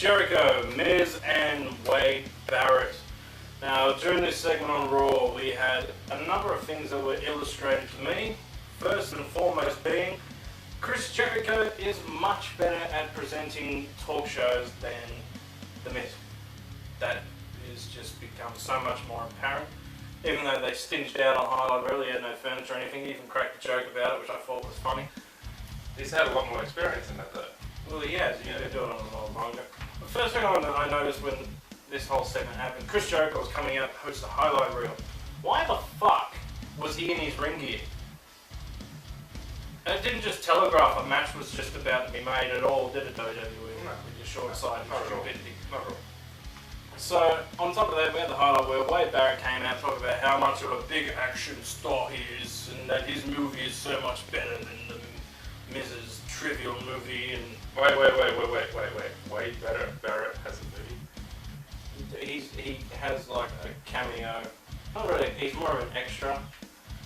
Jericho, Miz, and Wade Barrett. Now, during this segment on Raw, we had a number of things that were illustrated to me. First and foremost being, Chris Jericho is much better at presenting talk shows than The Miz. That has just become so much more apparent. Even though they stinged out on highlight reel, he had no furniture or anything, he even cracked a joke about it, which I thought was funny. He's had a lot more experience in that though. Well, he has. He's been doing it a lot longer. The first thing I noticed when this whole segment happened, Chris Jericho was coming out to host a highlight reel. Why the fuck was he in his ring gear? And it didn't just telegraph a match was just about to be made at all, did it, WWE? No. With your short-sighted stupidity. Not at all. So, on top of that, we had the highlight where Wade Barrett came out talking about how much of a big action star he is, and that his movie is so much better than the Miz's trivial movie. And Wait. Wade Barrett has a movie. he has like a cameo. Not really. He's more of an extra.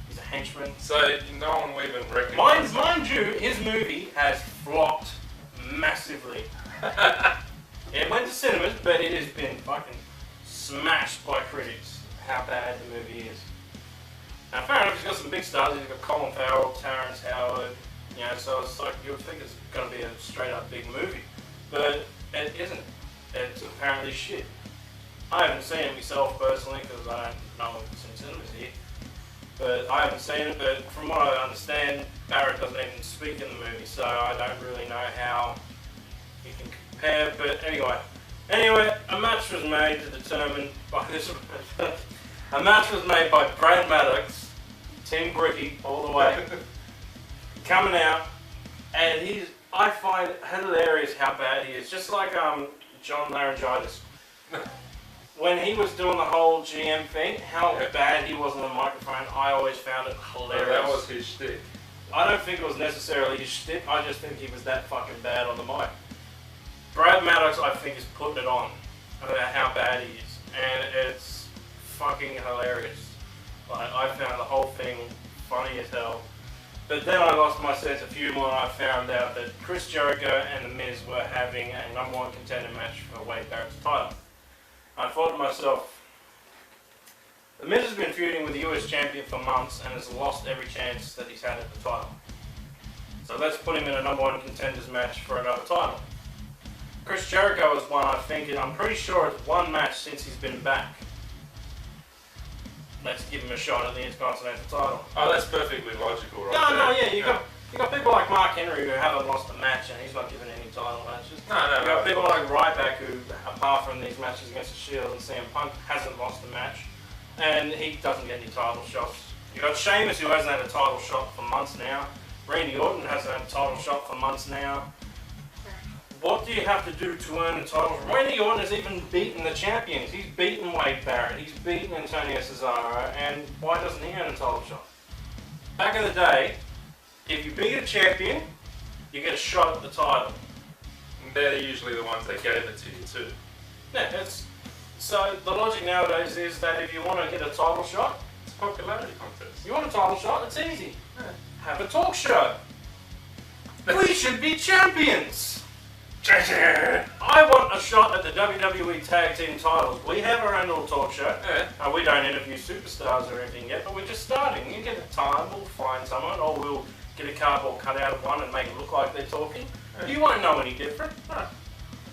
He's a henchman. So no one will even recognise. Mind you, his movie has flopped massively. It went to cinemas, but it has been fucking smashed by critics. How bad the movie is. Now, fair enough, he's got some big stars. He's got Colin Farrell, Terrence Howard. You know, so it's like you would think it's going to be a straight up big movie, but it isn't. It's apparently shit. I haven't seen it myself personally because I don't know if it's in cinemas here. But I haven't seen it. But from what I understand, Barrett doesn't even speak in the movie, so I don't really know how you can compare. But anyway, a match was made to determine by this. A match was made by Brad Maddox, Tim Bricky, all the way. Coming out, and I find it hilarious how bad he is. Just like John Laryngitis. When he was doing the whole GM thing, how bad he was on the microphone, I always found it hilarious. That was his shtick. I don't think it was necessarily his shtick, I just think he was that fucking bad on the mic. Brad Maddox, I think, is putting it on about how bad he is, and it's fucking hilarious. Like, I found the whole thing funny as hell. But then I lost my sense of humour and I found out that Chris Jericho and The Miz were having a number one contender match for Wade Barrett's title. I thought to myself, The Miz has been feuding with the US champion for months and has lost every chance that he's had at the title. So let's put him in a number one contenders match for another title. Chris Jericho has won, I'm pretty sure it's one match since he's been back. Let's give him a shot at the Intercontinental title. Oh, that's perfectly logical, right? No, yeah, you got people like Mark Henry who haven't lost a match and he's not given any title matches. No. You got people like Ryback who, apart from these matches against the Shield and CM Punk, hasn't lost a match, and he doesn't get any title shots. You got Sheamus who hasn't had a title shot for months now. Randy Orton hasn't had a title shot for months now. What do you have to do to earn a title? Randy Orton has even beaten the champions. He's beaten Wade Barrett. He's beaten Antonio Cesaro. And why doesn't he earn a title shot? Back in the day, if you beat a champion, you get a shot at the title. And they're usually the ones that gave it to you too. Yeah, so the logic nowadays is that if you want to get a title shot, it's a popularity contest. You want a title shot? It's easy. Yeah. Have a talk show. We should be champions. I want a shot at the WWE Tag Team titles. We have our own little talk show. Yeah. We don't interview superstars or anything yet, but we're just starting. You get a time, we'll find someone, or we'll get a cardboard cut out of one and make it look like they're talking. Yeah. You won't know any different. No.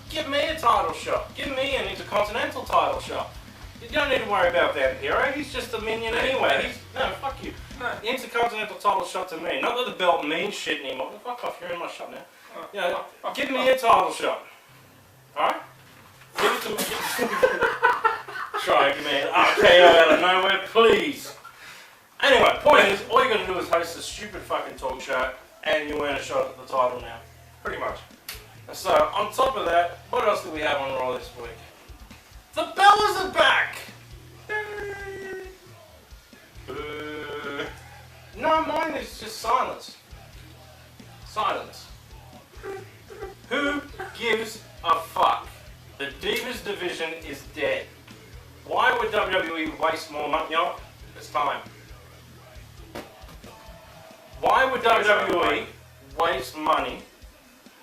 Give me a title shot. Give me an Intercontinental title shot. You don't need to worry about Vampiro. He's just a minion anyway. No, fuck you. No. Intercontinental title shot to me. Not that the belt means shit anymore. Fuck off, you're in my shot now. Give me a title shot. Alright? Give it to me. Try and give me an RKO out of nowhere, please. Anyway, point is, all you gotta do is host a stupid fucking talk show and you earn a shot at the title now. Pretty much. So, on top of that, what else do we have on Raw this week? The Bellas are back! No, mine is just silence. Silence. Who gives a fuck? The Divas division is dead. Why would WWE waste more money? You know, it's time. Why would WWE waste money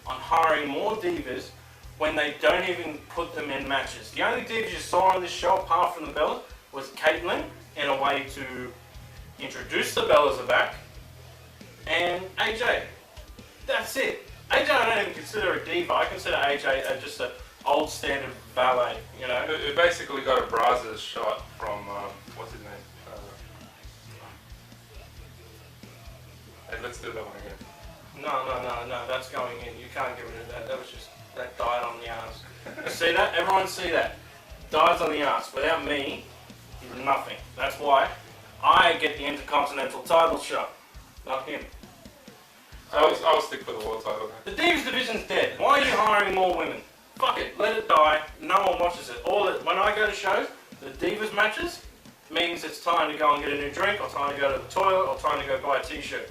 on hiring more divas when they don't even put them in matches. The only divas you saw on this show, apart from the Bellas, was Caitlyn in a way to introduce the Bellas back, and AJ. That's it. AJ I don't even consider a diva. I consider AJ just an old standard valet, you know. It basically got a Brazos shot from, what's his name? Hey, let's do that one again. No, that's going in. You can't get rid of that. That died on the arse. You see that? Everyone see that? Dies on the arse. Without me, he's nothing. That's why I get the Intercontinental title shot. Not him. I'll stick for the world title then. The Divas division's dead. Why are you hiring more women? Fuck it, let it die. No one watches it. When I go to shows, the Divas matches means it's time to go and get a new drink, or time to go to the toilet, or time to go buy a t-shirt.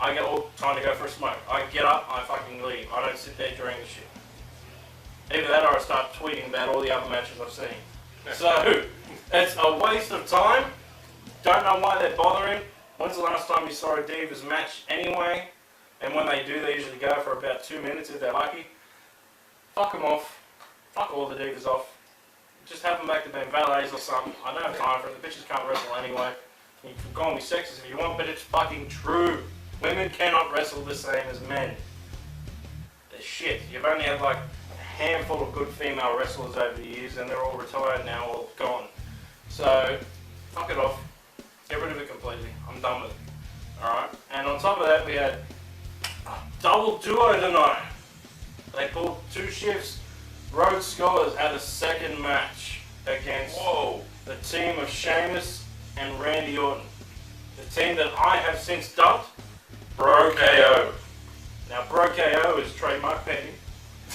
I get all time to go for a smoke. I get up, I fucking leave. I don't sit there during the shit. Either that or I start tweeting about all the other matches I've seen. So, it's a waste of time. Don't know why they're bothering. When's the last time you saw a Divas match anyway? And when they do, they usually go for about 2 minutes if they're lucky. Fuck them off. Fuck all the Divas off. Just have them back to being valets or something. I don't have time for it. The bitches can't wrestle anyway. You can call me sexist if you want, but it's fucking true. Women cannot wrestle the same as men. They're shit. You've only had like a handful of good female wrestlers over the years, and they're all retired now or gone. So, fuck it off. Get rid of it completely. I'm done with it. Alright? And on top of that, we had a double duo tonight. They pulled 2 shifts. Rhodes Scholars had a second match against the team of Sheamus and Randy Orton. The team that I have since dubbed Bro KO. Now, Bro KO is trademark pending.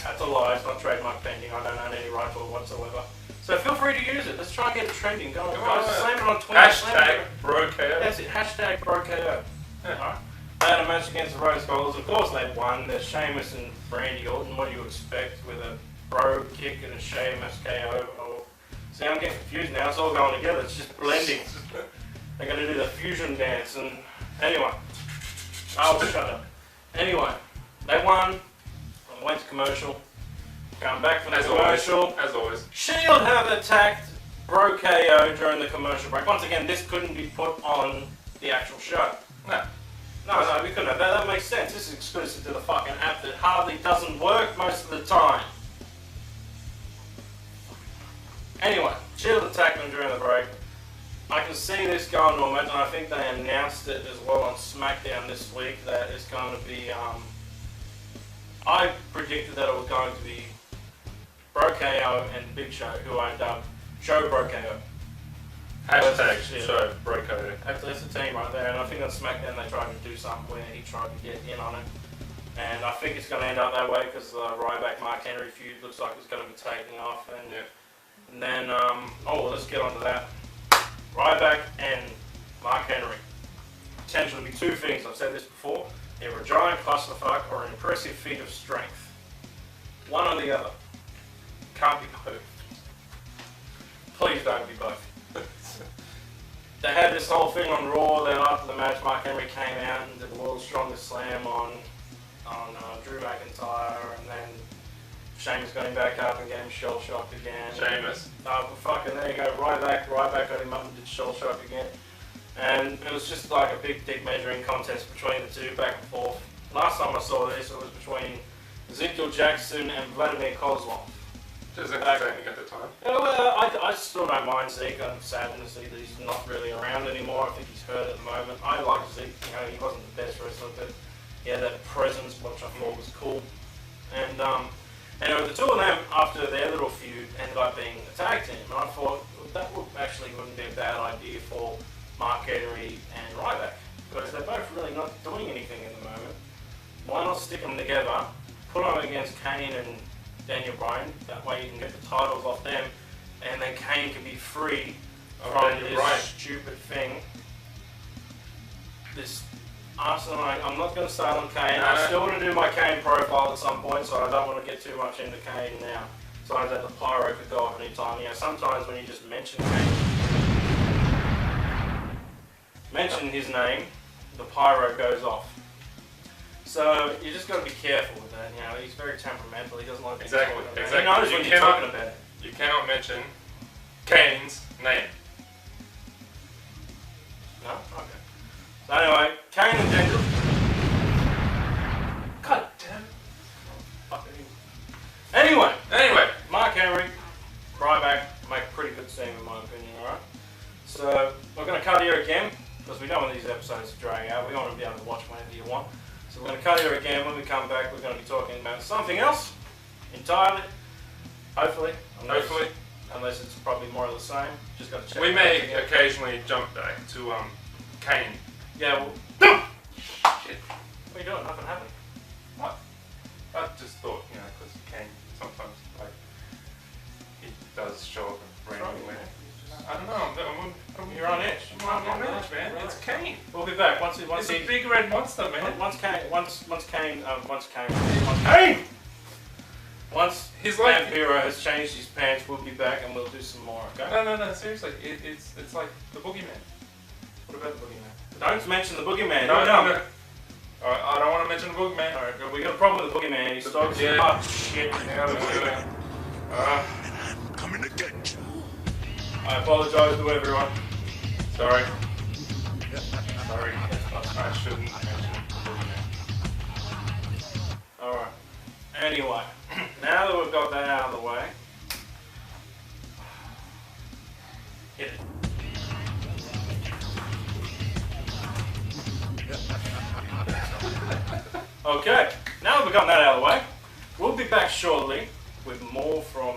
That's a lie, it's not trademark pending. I don't own any right to it whatsoever. So feel free to use it. Let's try and get it trending. Go on, guys. Slam it on Twitter. Hashtag Bro KO. That's it. Hashtag Bro KO. Alright. They had a match against the Rhodes Scholars. Of course they won. They're Sheamus and Randy Orton. What do you expect with a Bro kick and a Sheamus KO? Oh. See, I'm getting confused now. It's all going together. It's just blending. They're going to do the fusion dance. And anyway, I'll shut up. Anyway, they won. Went to commercial. Come back from the commercial. As always. Shield have attacked Bro KO during the commercial break. Once again, this couldn't be put on the actual show. No, we couldn't have. That makes sense. This is exclusive to the fucking app that hardly doesn't work most of the time. Anyway, Shield attacked them during the break. I can see this going to a match, and I think they announced it as well on SmackDown this week that it's going to be, I predicted that it was going to be Bro KO and Big Show, who I dubbed Show Bro KO. Hashtag Show Bro KO. That's the team right there, and I think on SmackDown they tried to do something where he tried to get in on it. And I think it's going to end up that way because the Ryback Mark Henry feud looks like it's going to be taking off. And then, let's get on to that. Ryback and Mark Henry. Potentially be 2 things, I've said this before. Either a giant clusterfuck or an impressive feat of strength. One or the other. Can't be both. Please don't be both. They had this whole thing on Raw, then after the match Mark Henry came out and did the world's strongest slam on Drew McIntyre, and then Sheamus got him back up and gave him shell shock again. Sheamus. Fucking there you go, Ryback got him up and did shell shock again. And it was just like a big dick measuring contest between the two, back and forth. Last time I saw this, it was between Ezekiel Jackson and Vladimir Kozlov. Just entertaining at the time. Yeah, well, I still don't mind Zeke. I'm sad to see that he's not really around anymore. I think he's hurt at the moment. I like Zeke. He wasn't the best wrestler, but he had that presence, which I thought was cool. And anyway, the two of them, after their little feud, ended up being a tag team. And I thought that wouldn't be a bad idea for Mark Henry and Ryback, because they're both really not doing anything at the moment. Why not stick them together, put them against Kane and Daniel Bryan, that way you can get the titles off them, and then Kane can be free from this stupid thing. This Arsenal, I'm not going to start on Kane. I still want to do my Kane profile at some point, so I don't want to get too much into Kane now. Sometimes that the pyro could go off any time. Sometimes when you just mention his name, the pyro goes off. So you just got to be careful with that. You know, he's very temperamental. He doesn't like being Exactly, talked about. exactly. He knows You when you're cannot- talking about it. You cannot mention Kane's name. No? Okay. So anyway, Kane and Jinder. God damn it. Fuck it. Anyway, Mark Henry, Ryback make a pretty good team in my opinion, alright? So we're going to cut here again, because we don't want these episodes to drag out. We want to be able to watch whenever you want. So we're going to cut here again. When we come back, we're going to be talking about something else entirely. Hopefully. Unless it's probably more of the same. Just got to check. We may occasionally jump back to Kane. Yeah, well. Shit. What are you doing? Nothing happened. What? I just thought, you know, because Kane sometimes, like, he does show up randomly. I don't know. You're on edge. I'm on edge, man. It's Kane. We'll be back once It's a big red monster, man. Once He's like Vampiro has changed his pants, we'll be back and we'll do some more. Okay? No, seriously. It's like the boogeyman. What about the boogeyman? Don't mention the boogeyman. No. Alright, I don't want to mention the boogeyman. Alright, we got a problem with the boogeyman. He stalks you. Oh shit. I'm coming to get you. I apologise to everyone. Sorry. I shouldn't mention the boogeyman. Alright. Anyway, now that we've got that out of the way, hit it. Okay, now that we've got that out of the way, we'll be back shortly with more from